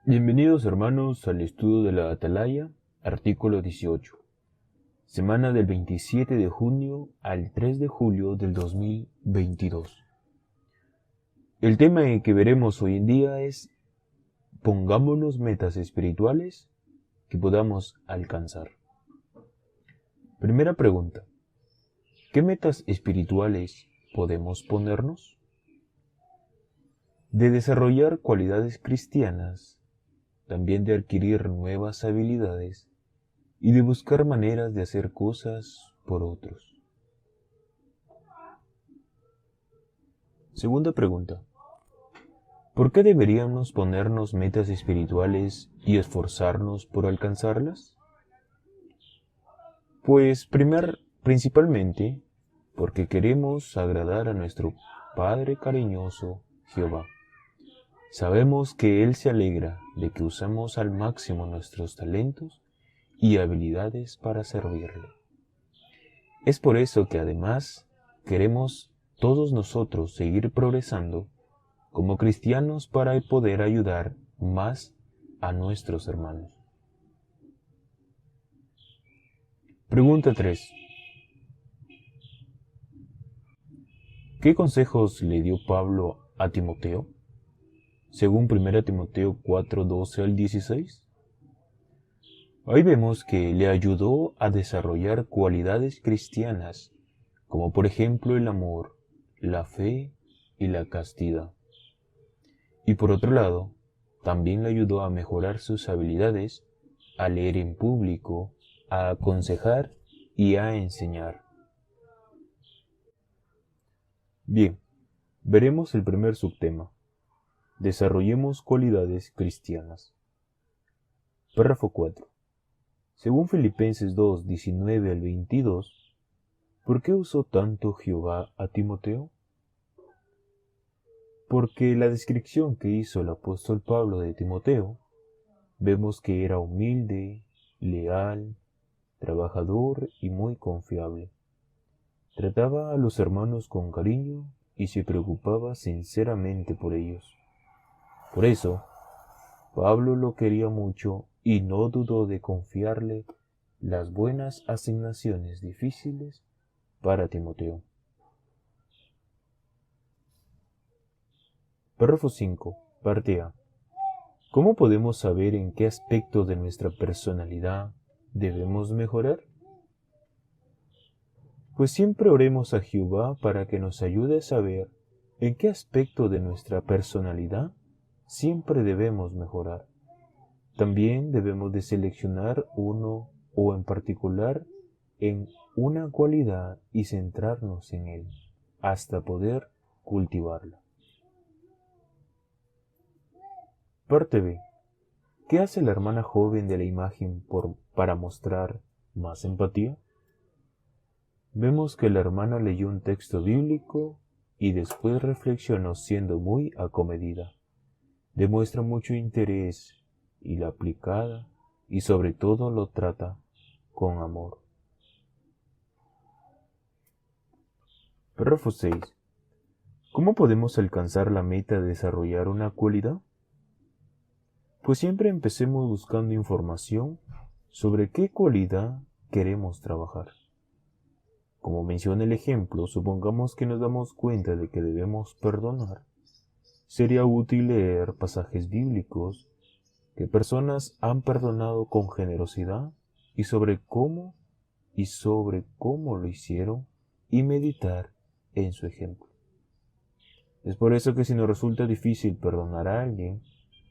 Bienvenidos hermanos al estudio de la Atalaya, artículo 18, semana del 27 de junio al 3 de julio del 2022. El tema que veremos hoy en día es pongámonos metas espirituales que podamos alcanzar. Primera pregunta, ¿qué metas espirituales podemos ponernos? De desarrollar cualidades cristianas, también de adquirir nuevas habilidades y de buscar maneras de hacer cosas por otros. Segunda pregunta. ¿Por qué deberíamos ponernos metas espirituales y esforzarnos por alcanzarlas? Pues principalmente porque queremos agradar a nuestro Padre cariñoso, Jehová. Sabemos que Él se alegra de que usemos al máximo nuestros talentos y habilidades para servirle. Es por eso que además queremos todos nosotros seguir progresando como cristianos para poder ayudar más a nuestros hermanos. Pregunta 3. ¿Qué consejos le dio Pablo a Timoteo? Según 1 Timoteo 4:12 al 16. Ahí vemos que le ayudó a desarrollar cualidades cristianas, como por ejemplo el amor, la fe y la castidad. Y por otro lado, también le ayudó a mejorar sus habilidades, a leer en público, a aconsejar y a enseñar. Bien, veremos el primer subtema. Desarrollemos cualidades cristianas. Párrafo 4. Según Filipenses 2, 19 al 22, ¿por qué usó tanto Jehová a Timoteo? Porque la descripción que hizo el apóstol Pablo de Timoteo, vemos que era humilde, leal, trabajador y muy confiable. Trataba a los hermanos con cariño y se preocupaba sinceramente por ellos. Por eso, Pablo lo quería mucho y no dudó de confiarle las buenas asignaciones difíciles para Timoteo. Párrafo 5, parte A. ¿Cómo podemos saber en qué aspecto de nuestra personalidad debemos mejorar? Pues siempre oremos a Jehová para que nos ayude a saber en qué aspecto de nuestra personalidad siempre debemos mejorar. También debemos de seleccionar uno o en particular en una cualidad y centrarnos en él hasta poder cultivarla. Parte B. ¿Qué hace la hermana joven de la imagen para mostrar más empatía? Vemos que la hermana leyó un texto bíblico y después reflexionó siendo muy acomedida. Demuestra mucho interés y la aplicada y sobre todo lo trata con amor. Párrafo 6. ¿Cómo podemos alcanzar la meta de desarrollar una cualidad? Pues siempre empecemos buscando información sobre qué cualidad queremos trabajar. Como menciona el ejemplo, supongamos que nos damos cuenta de que debemos perdonar. Sería útil leer pasajes bíblicos que personas han perdonado con generosidad y sobre cómo lo hicieron y meditar en su ejemplo. Es por eso que si nos resulta difícil perdonar a alguien,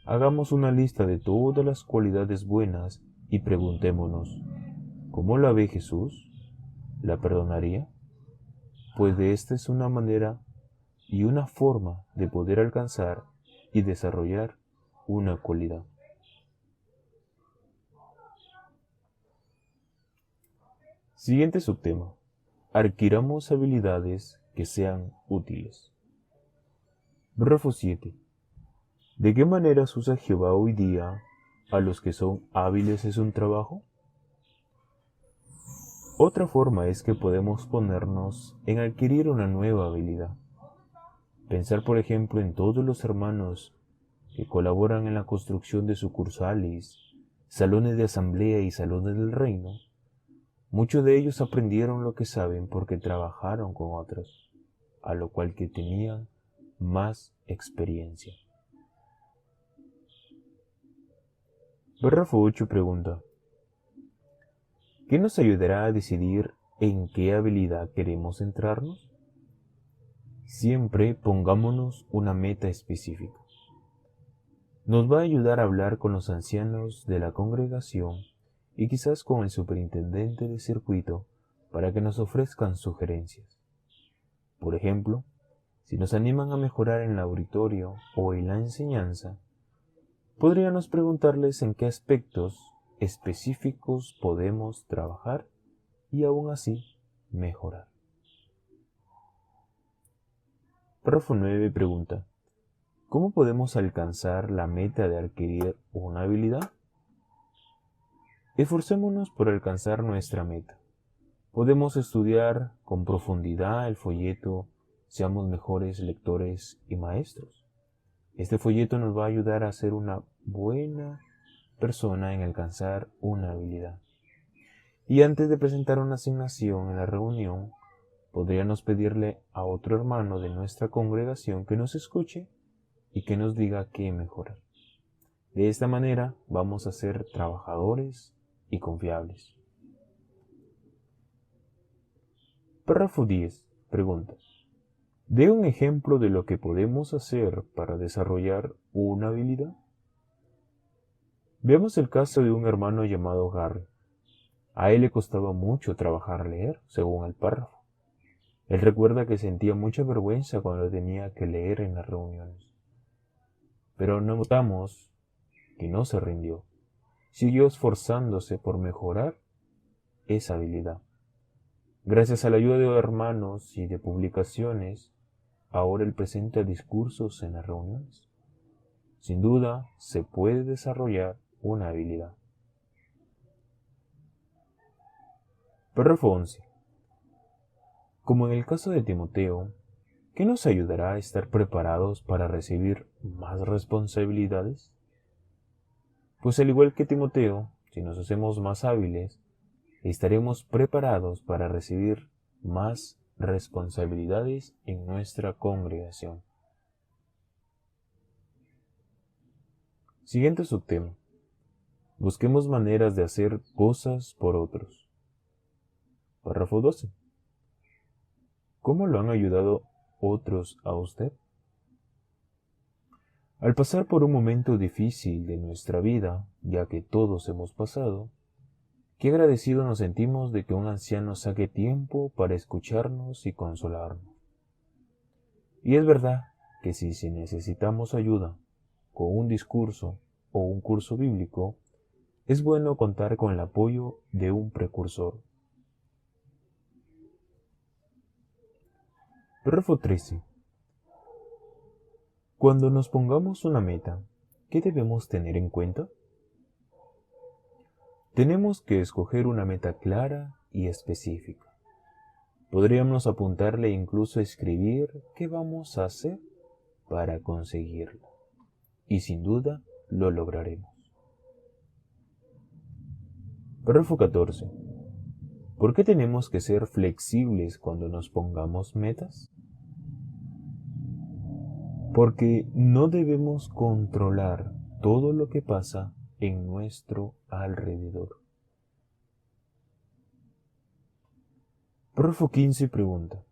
hagamos una lista de todas las cualidades buenas y preguntémonos, ¿cómo la ve Jesús? ¿La perdonaría? Pues de esta es una manera y una forma de poder alcanzar y desarrollar una cualidad. Siguiente subtema. Adquiramos habilidades que sean útiles. Párrafo 7. ¿De qué maneras usa Jehová hoy día a los que son hábiles en su trabajo? Otra forma es que podemos ponernos en adquirir una nueva habilidad. Pensar, por ejemplo, en todos los hermanos que colaboran en la construcción de sucursales, salones de asamblea y salones del reino, muchos de ellos aprendieron lo que saben porque trabajaron con otros, a lo cual que tenían más experiencia. Párrafo 8 pregunta: ¿qué nos ayudará a decidir en qué habilidad queremos centrarnos? Siempre pongámonos una meta específica. Nos va a ayudar a hablar con los ancianos de la congregación y quizás con el superintendente de circuito para que nos ofrezcan sugerencias. Por ejemplo, si nos animan a mejorar en el auditorio o en la enseñanza, podríamos preguntarles en qué aspectos específicos podemos trabajar y aún así mejorar. Párrafo 9 pregunta: ¿cómo podemos alcanzar la meta de adquirir una habilidad? Esforcémonos por alcanzar nuestra meta. Podemos estudiar con profundidad el folleto Seamos mejores lectores y maestros. Este folleto nos va a ayudar a ser una buena persona en alcanzar una habilidad. Y antes de presentar una asignación en la reunión, podríamos pedirle a otro hermano de nuestra congregación que nos escuche y que nos diga qué mejorar. De esta manera vamos a ser trabajadores y confiables. Párrafo 10 pregunta: ¿dé un ejemplo de lo que podemos hacer para desarrollar una habilidad? Veamos el caso de un hermano llamado Harry. A él le costaba mucho trabajar leer, según el párrafo. Él recuerda que sentía mucha vergüenza cuando tenía que leer en las reuniones. Pero notamos que no se rindió. Siguió esforzándose por mejorar esa habilidad. Gracias a la ayuda de hermanos y de publicaciones, ahora él presenta discursos en las reuniones. Sin duda, se puede desarrollar una habilidad. Párrafo 11. Como en el caso de Timoteo, ¿qué nos ayudará a estar preparados para recibir más responsabilidades? Pues al igual que Timoteo, si nos hacemos más hábiles, estaremos preparados para recibir más responsabilidades en nuestra congregación. Siguiente subtema: busquemos maneras de hacer cosas por otros. Párrafo 12. ¿Cómo lo han ayudado otros a usted? Al pasar por un momento difícil de nuestra vida, ya que todos hemos pasado, qué agradecidos nos sentimos de que un anciano saque tiempo para escucharnos y consolarnos. Y es verdad que si necesitamos ayuda con un discurso o un curso bíblico, es bueno contar con el apoyo de un precursor. Párrafo 13. Cuando nos pongamos una meta, ¿qué debemos tener en cuenta? Tenemos que escoger una meta clara y específica. Podríamos apuntarle e incluso escribir qué vamos a hacer para conseguirla. Y sin duda lo lograremos. Párrafo 14. ¿Por qué tenemos que ser flexibles cuando nos pongamos metas? Porque no debemos controlar todo lo que pasa en nuestro alrededor. Párrafo 15 pregunta: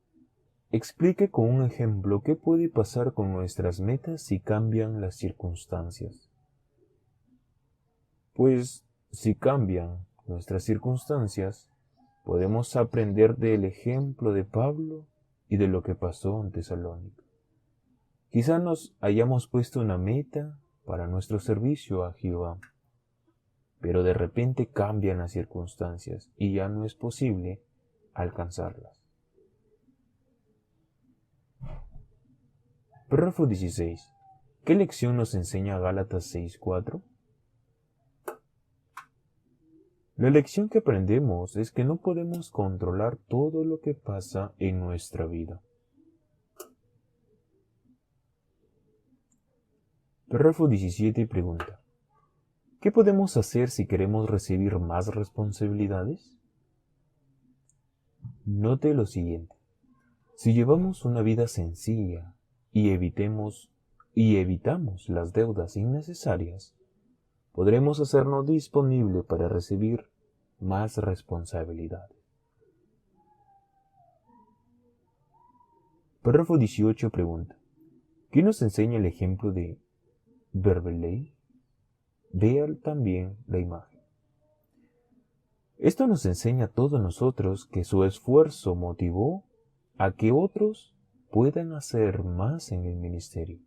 explique con un ejemplo qué puede pasar con nuestras metas si cambian las circunstancias. Pues si cambian nuestras circunstancias, podemos aprender del ejemplo de Pablo y de lo que pasó en Tesalónica. Quizá nos hayamos puesto una meta para nuestro servicio a Jehová, pero de repente cambian las circunstancias y ya no es posible alcanzarlas. Párrafo 16. ¿Qué lección nos enseña Gálatas 6:4? La lección que aprendemos es que no podemos controlar todo lo que pasa en nuestra vida. Párrafo 17 pregunta: ¿qué podemos hacer si queremos recibir más responsabilidades? Note lo siguiente: si llevamos una vida sencilla y evitamos las deudas innecesarias, podremos hacernos disponible para recibir más responsabilidades. Párrafo 18 pregunta: ¿qué nos enseña el ejemplo de Verberley? Vea también la imagen. Esto nos enseña a todos nosotros que su esfuerzo motivó a que otros puedan hacer más en el ministerio.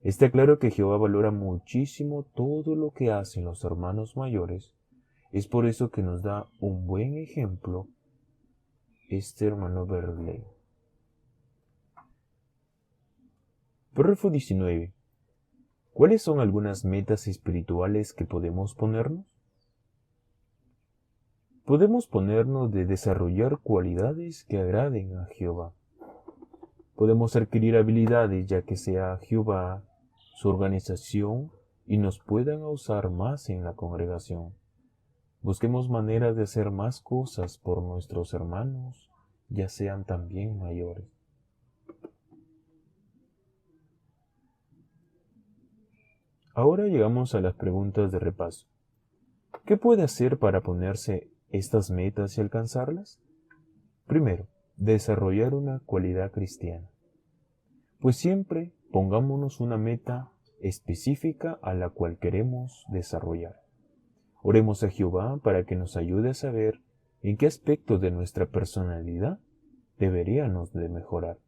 Está claro que Jehová valora muchísimo todo lo que hacen los hermanos mayores. Es por eso que nos da un buen ejemplo este hermano Verberley. Párrafo 19. ¿Cuáles son algunas metas espirituales que podemos ponernos? Podemos ponernos de desarrollar cualidades que agraden a Jehová. Podemos adquirir habilidades ya que sea Jehová su organización y nos puedan usar más en la congregación. Busquemos maneras de hacer más cosas por nuestros hermanos, ya sean también mayores. Ahora llegamos a las preguntas de repaso. ¿Qué puede hacer para ponerse estas metas y alcanzarlas? Primero, desarrollar una cualidad cristiana. Pues siempre pongámonos una meta específica a la cual queremos desarrollar. Oremos a Jehová para que nos ayude a saber en qué aspectos de nuestra personalidad deberíamos de mejorar.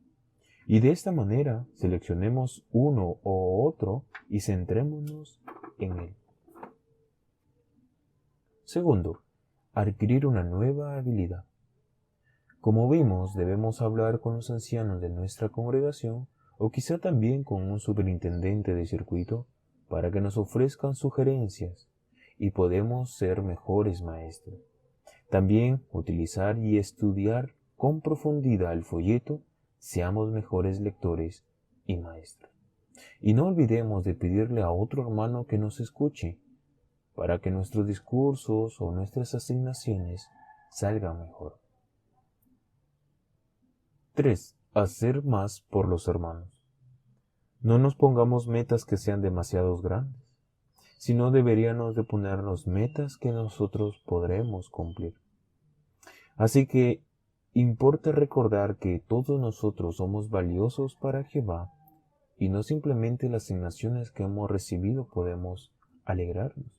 Y de esta manera seleccionemos uno o otro y centrémonos en él. Segundo, adquirir una nueva habilidad. Como vimos, debemos hablar con los ancianos de nuestra congregación o quizá también con un superintendente de circuito para que nos ofrezcan sugerencias y podemos ser mejores maestros. También utilizar y estudiar con profundidad el folleto, seamos mejores lectores y maestros. Y no olvidemos de pedirle a otro hermano que nos escuche para que nuestros discursos o nuestras asignaciones salgan mejor. 3. Hacer más por los hermanos. No nos pongamos metas que sean demasiado grandes, sino deberíamos de ponernos metas que nosotros podremos cumplir. Así que importa recordar que todos nosotros somos valiosos para Jehová y no simplemente las asignaciones que hemos recibido podemos alegrarnos,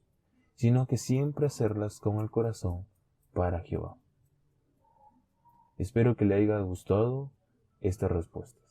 sino que siempre hacerlas con el corazón para Jehová. Espero que le haya gustado esta respuesta.